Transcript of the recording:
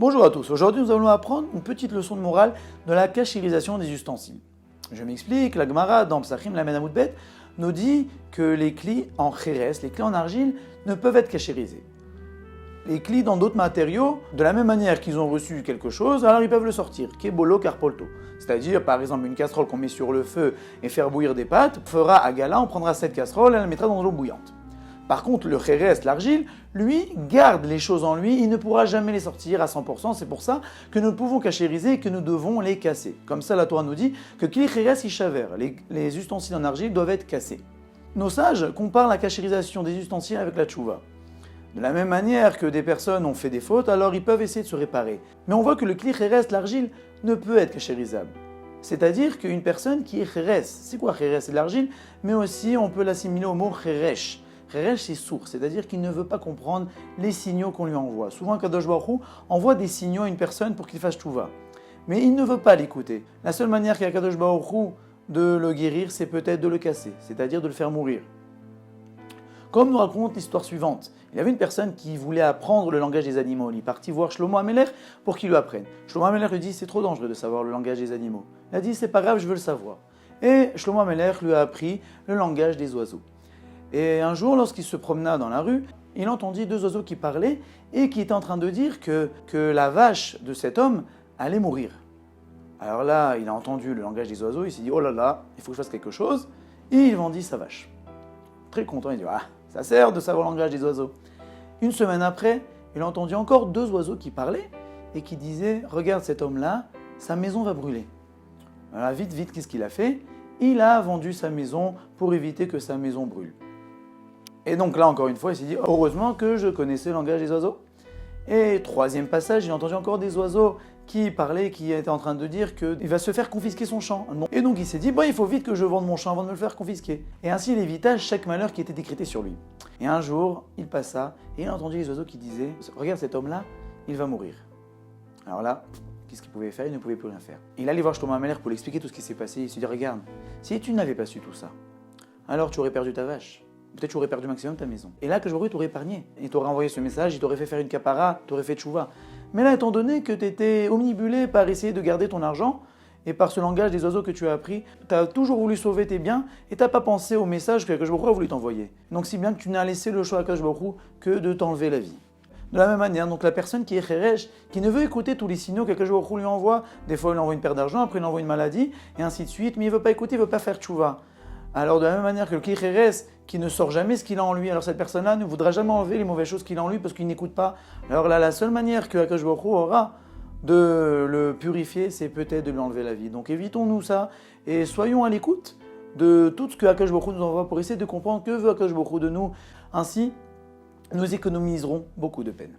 Bonjour à tous, aujourd'hui nous allons apprendre une petite leçon de morale de la cachérisation des ustensiles. Je m'explique, la Gemara dans Psachim Lamed Amud Bet nous dit que les clis en chérès, les clis en argile, ne peuvent être cachérisés. Les clis dans d'autres matériaux, de la même manière qu'ils ont reçu quelque chose, alors ils peuvent le sortir, kebolo carpolto. C'est-à-dire, par exemple, une casserole qu'on met sur le feu et faire bouillir des pâtes, fera à gala, on prendra cette casserole et on la mettra dans de l'eau bouillante. Par contre, le chérès, l'argile, lui, garde les choses en lui, il ne pourra jamais les sortir à 100%, c'est pour ça que nous pouvons cachériser et que nous devons les casser. Comme ça, la Torah nous dit que kli chérès ishaver, les ustensiles en argile doivent être cassés. Nos sages comparent la cachérisation des ustensiles avec la tchouva. De la même manière que des personnes ont fait des fautes, alors ils peuvent essayer de se réparer. Mais on voit que le kli chérès, l'argile, ne peut être cachérisable. C'est-à-dire qu'une personne qui est chérès, c'est quoi chérès? C'est de l'argile, mais aussi on peut l'assimiler au mot chéresh. Cheresh, c'est sourd, c'est-à-dire qu'il ne veut pas comprendre les signaux qu'on lui envoie. Souvent, Kadosh Baruch Hu envoie des signaux à une personne pour qu'il fasse tchouva. Mais il ne veut pas l'écouter. La seule manière qu'a Kadosh Baruch Hu de le guérir, c'est peut-être de le casser, c'est-à-dire de le faire mourir. Comme nous raconte l'histoire suivante, il y avait une personne qui voulait apprendre le langage des animaux. Il est parti voir Shlomo Amelech pour qu'il lui apprenne. Shlomo Amelech lui dit, c'est trop dangereux de savoir le langage des animaux. Il a dit, c'est pas grave, je veux le savoir. Et Shlomo Amelech lui a appris le langage des oiseaux. Et un jour, lorsqu'il se promena dans la rue, il entendit deux oiseaux qui parlaient et qui étaient en train de dire que la vache de cet homme allait mourir. Alors là, il a entendu le langage des oiseaux, il s'est dit « Oh là là, il faut que je fasse quelque chose » et il vendit sa vache. Très content, il dit « Ah, ça sert de savoir le langage des oiseaux ». Une semaine après, il a entendu encore deux oiseaux qui parlaient et qui disaient « Regarde cet homme-là, sa maison va brûler ». Alors vite, qu'est-ce qu'il a fait? Il a vendu sa maison pour éviter que sa maison brûle. Et donc là, encore une fois, il s'est dit, heureusement que je connaissais le langage des oiseaux. Et troisième passage, il a entendu encore des oiseaux qui parlaient, qui étaient en train de dire qu'il va se faire confisquer son champ. Et donc il s'est dit, il faut vite que je vende mon champ avant de me le faire confisquer. Et ainsi, il évita chaque malheur qui était décrété sur lui. Et un jour, il passa et il a entendu les oiseaux qui disaient, regarde cet homme-là, il va mourir. Alors là, qu'est-ce qu'il pouvait faire? Il ne pouvait plus rien faire. Il allait voir Shlomo Amelech pour lui expliquer tout ce qui s'est passé. Il s'est dit, regarde, si tu n'avais pas su tout ça, alors tu aurais perdu ta vache. Peut-être tu aurais perdu maximum ta maison. Et là, que je t'aurais épargné. Il t'aurait envoyé ce message, il t'aurait fait faire une capara, t'aurais fait tchouva. Mais là, étant donné que tu étais omnibulé par essayer de garder ton argent, et par ce langage des oiseaux que tu as appris, tu as toujours voulu sauver tes biens, et tu n'as pas pensé au message que Akadosh Baruch Hu a voulu t'envoyer. Donc si bien que tu n'as laissé le choix à Akadosh Baruch Hu que de t'enlever la vie. De la même manière, donc la personne qui est cheresh, qui ne veut écouter tous les signaux qu'Akadosh Baruch Hu lui envoie, des fois il lui envoie une perte d'argent, après il lui envoie une maladie, et ainsi de suite, mais il ne veut pas écouter, il ne veut pas faire tchouva. Alors de la même manière que le Kli-Chérès, qui ne sort jamais ce qu'il a en lui, alors cette personne-là ne voudra jamais enlever les mauvaises choses qu'il a en lui parce qu'il n'écoute pas. Alors là, la seule manière que Akadosh Baruch Hu aura de le purifier, c'est peut-être de lui enlever la vie. Donc évitons-nous ça et soyons à l'écoute de tout ce que Akadosh Baruch Hu nous envoie pour essayer de comprendre que veut Akadosh Baruch Hu de nous. Ainsi, nous économiserons beaucoup de peine.